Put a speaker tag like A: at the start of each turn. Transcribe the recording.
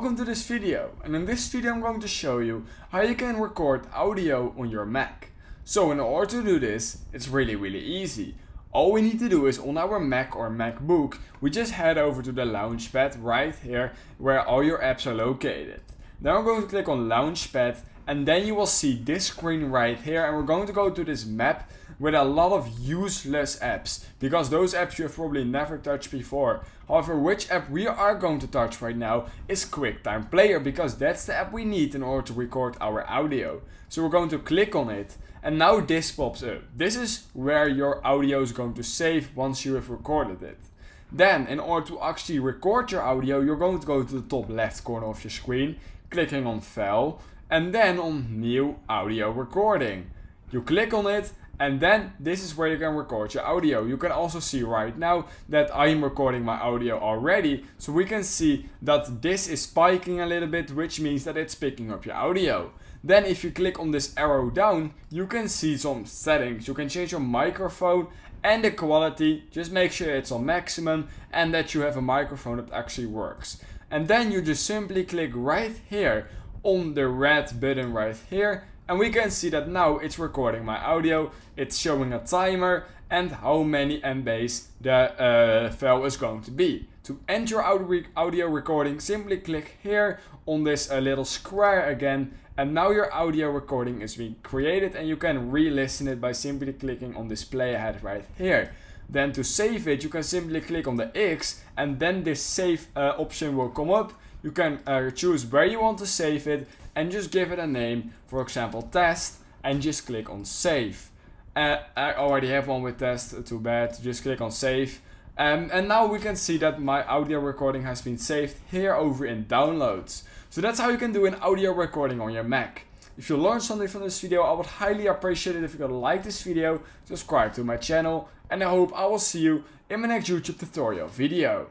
A: welcome to this video, and in this video I'm going to show you how you can record audio on your Mac. So in order to do this, it's really easy. All we need to do is on our Mac or MacBook, we just head over to the Launchpad right here where all your apps are located. Then we're going to click on Launchpad and then you will see this screen right here, and we're going to go to this map with a lot of useless apps, because those apps you have probably never touched before. However, which app we are going to touch right now is QuickTime Player, because that's the app we need in order to record our audio. So we're going to click on it, and now this pops up. This is where your audio is going to save once you have recorded it. Then, in order to actually record your audio, you're going to go to the top left corner of your screen, clicking on File, and then on New Audio Recording. You click on it, and then this is where you can record your audio. You can also see right now that I am recording my audio already, so we can see that this is spiking a little bit, which means that it's picking up your audio. Then if you click on this arrow down, you can see some settings. You can change your microphone and the quality. Just make sure it's on maximum and that you have a microphone that actually works. And then you just simply click right here on the red button right here, and we can see that now it's recording my audio. It's showing a timer and how many MBs the file is going to be. To end your audio recording, simply click here on this little square again, and now your audio recording is being created, and you can re-listen it by simply clicking on this play ahead right here. Then to save it, you can simply click on the X, and then this save option will come up. You can choose where you want to save it and just give it a name, for example test, and just click on save. I already have one with test, too bad, just click on save. And now we can see that my audio recording has been saved here over in downloads. So that's how you can do an audio recording on your Mac. If you learned something from this video, I would highly appreciate it if you could like this video, subscribe to my channel, and I hope I will see you in my next YouTube tutorial video.